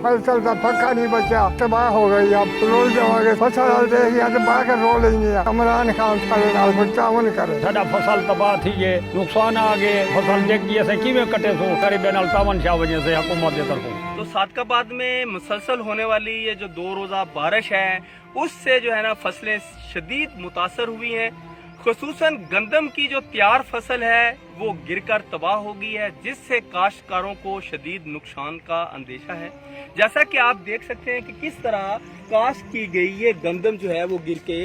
फसल का पक्का नहीं बचा, तबाह हो गई। अब रोल जावांगे फसल देखी तो बाह के रोल लेंगे। इमरान खान सारे नाल कोई तावन करे। साडा फसल तबाह थी है, नुकसान आ गए, फसल देख गई ऐसे किवें कटे सो करीब नाल तावन शाह वजह से हुकूमत के तरफों। तो सादकाबाद में मुसलसल होने वाली ये जो 2 रोज़ा बारिश है उससे जो है ना फसलें शदीद मुतासर हुई हैं। खुसूसन गंदम की जो तैयार फसल है वो गिरकर तबाह हो गई है, जिससे काश्तकारों को शदीद नुकसान का अंदेशा है। जैसा कि आप देख सकते हैं कि किस तरह काश्त की गई ये गंदम जो है वो गिर के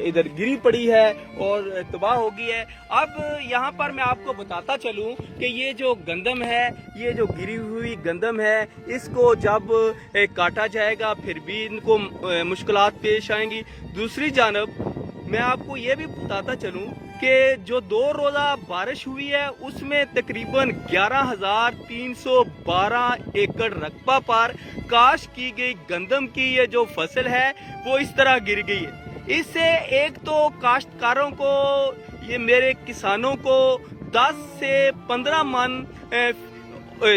इधर गिरी पड़ी है और तबाह हो गई है। अब यहाँ पर मैं आपको बताता चलूँ कि ये जो गंदम है, ये जो गिरी हुई गंदम है, इसको जब काटा जाएगा फिर भी इनको मुश्किलात पेश आएंगी। दूसरी जानब मैं आपको ये भी बताता चलूं कि जो 2 रोज़ा बारिश हुई है उसमें तकरीबन 11,312 एकड़ रकबा पर काश्त की गई गंदम की ये जो फसल है वो इस तरह गिर गई है। इससे एक तो काश्तकारों को, ये मेरे किसानों को 10 से 15 मन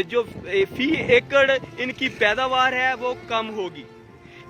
जो फी एकड़ इनकी पैदावार है वो कम होगी,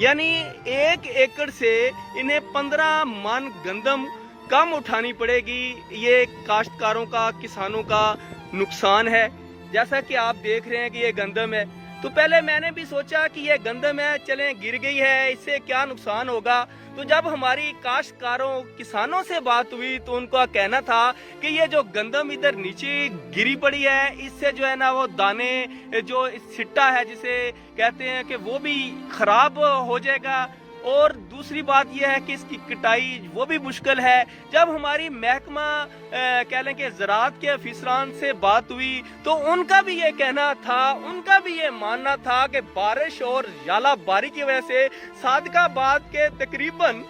यानी 1 एकड़ से इन्हें 15 मन गंदम कम उठानी पड़ेगी। ये काश्तकारों का, किसानों का नुकसान है। जैसा कि आप देख रहे हैं कि ये गंदम है, तो पहले मैंने भी सोचा कि ये गंदम है, चलें गिर गई है, इससे क्या नुकसान होगा। तो जब हमारी काश्तकारों, किसानों से बात हुई तो उनका कहना था कि ये जो गंदम इधर नीचे गिरी पड़ी है, इससे जो है ना वो दाने, जो सिट्टा है जिसे कहते हैं, कि वो भी खराब हो जाएगा। और दूसरी बात यह है कि इसकी कटाई वो भी मुश्किल है। जब हमारी महकमा कह लें कि ज़राअत के अफसरान से बात हुई तो उनका भी ये कहना था, उनका भी ये मानना था कि बारिश और यालाबारी की वजह से सादकाबाद के तकरीबन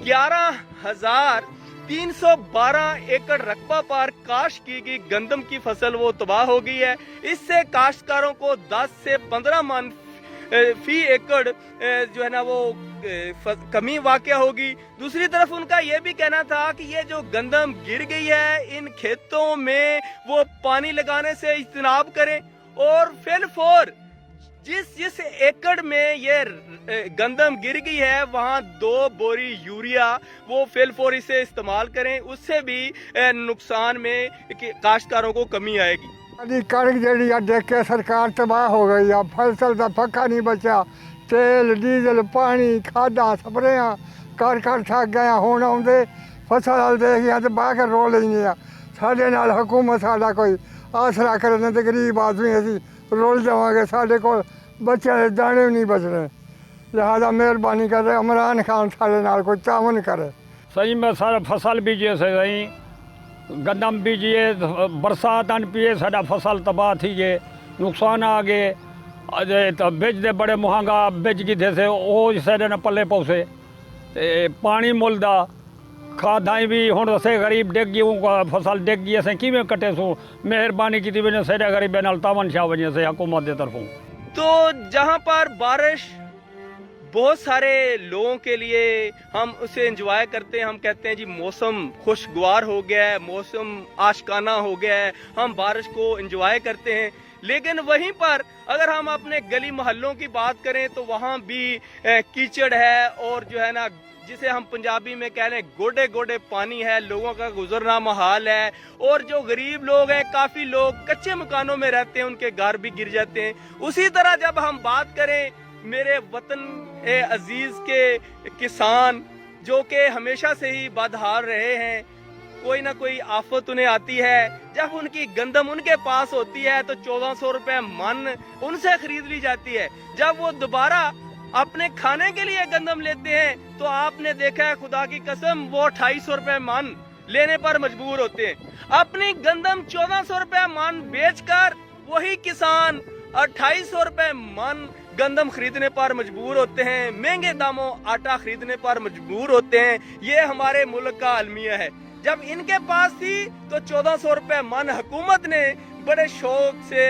11,312 एकड़ रकबा पर काश्त की गई गंदम की फसल वो तबाह हो गई है। इससे काश्तकारों को 10 से 15 मन फी एकड़ जो है ना वो कमी वाक़या होगी। दूसरी तरफ उनका ये भी कहना था कि ये जो गंदम गिर गई है, इन खेतों में वो पानी लगाने से इज्तनाब करें और फिलफौर जिस एकड़ में ये गंदम गिर गई है वहाँ 2 बोरी यूरिया वो फिलफौर इसे इस्तेमाल करें, उससे भी नुकसान में काश्तकारों को कमी आएगी। कड़क जी देख के सरकार तबाह हो गई। अब फसल का पक्का नहीं बचा, तेल डीजल पानी खादा स्प्रेयां कर थक गए। हुण आउंदे फसल देखिए तो बाह के रो लेंगे। साडे नाल हुकूमत साडा कोई आसरा करे ना, तो गरीब आदमी असीं रोल जावांगे, साडे कोल बच्चों के दाने भी नहीं बचने। लिहाजा मेहरबानी करे इमरान खान साडे नाल कोई तावन करे। सही में सारा फसल बीजिए सही, गंदम बीजिए, बरसात आन पिए, साडा फसल तबाह थी है, नुकसान आ गए। अजे तो बेचते बड़े महंगा बेच किथे से वो साडे न पल्ले पौसे, पानी मुलदा खादाई भी हुण असें गरीब डिग गई, फसल डिग गई, असें किवें कटे सो। मेहरबानी की वजह साडे गरीब नाल तावन शाह वजह से हुकूमत के तरफों। तो जहाँ पर बारिश बहुत सारे लोगों के लिए हम उसे एंजॉय करते हैं, हम कहते हैं जी मौसम खुशगवार हो गया है, मौसम आशिकाना हो गया है, हम बारिश को एंजॉय करते हैं। लेकिन वहीं पर अगर हम अपने गली मोहल्लों की बात करें तो वहाँ भी कीचड़ है और जो है ना जिसे हम पंजाबी में कह रहे हैं गोडे गोडे पानी है, लोगों का गुजरना महाल है। और जो गरीब लोग हैं, काफ़ी लोग कच्चे मकानों में रहते हैं, उनके घर भी गिर जाते हैं। उसी तरह जब हम बात करें मेरे वतन अजीज के किसान जो कि हमेशा से ही बदहाल रहे हैं, कोई ना कोई आफत उन्हें आती है, जब उनकी गंदम उनके पास होती है तो 1400 रुपए मन उनसे खरीद ली जाती है। जब वो दोबारा अपने खाने के लिए गंदम लेते हैं तो आपने देखा है, खुदा की कसम, वो 2800 रुपए मन लेने पर मजबूर होते हैं। अपनी गंदम 1400 रुपए मन बेचकर वही किसान 2800 रुपए मन गंदम खरीदने पर मजबूर होते हैं, महंगे दामों आटा खरीदने पर मजबूर होते हैं। ये हमारे मुल्क का अलमिया है। जब इनके पास थी तो 1400 रुपए मन हुकूमत ने बड़े शौक से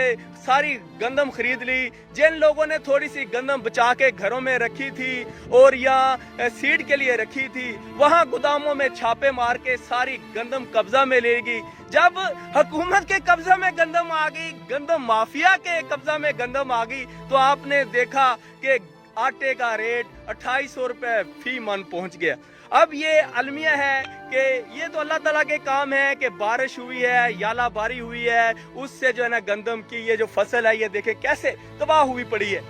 सारी गंदम खरीद ली। जिन लोगों ने थोड़ी सी गंदम बचा के घरों में रखी थी और या सीड के लिए रखी थी, वहां गोदामों में छापे मार के सारी गंदम कब्जा में लेगी। जब हुकूमत के कब्जा में गंदम आ गई, गंदम माफिया के कब्जा में गंदम आ गई, तो आपने देखा कि आटे का रेट 2800 रुपए फी मन पहुंच गया। अब ये अलमिया है कि ये तो अल्लाह ताला के काम है कि बारिश हुई है, याला बारी हुई है, उससे जो है ना गंदम की ये जो फसल है ये देखे कैसे तबाह हुई पड़ी है।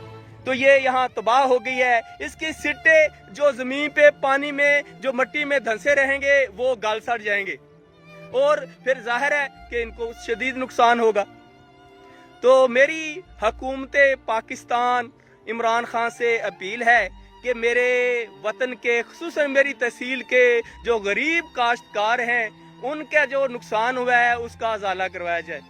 तो ये यहाँ तबाह हो गई है। इसकी सिट्टे जो जमीन पे पानी में जो मिट्टी में धंसे रहेंगे वो गल सड़ जाएंगे और फिर जाहिर है कि इनको शदीद नुकसान होगा। तो मेरी हुकूमत पाकिस्तान इमरान खान से अपील है कि मेरे वतन के खुसूसन मेरी तहसील के जो गरीब काश्तकार हैं उनका जो नुकसान हुआ है उसका अजाला करवाया जाए।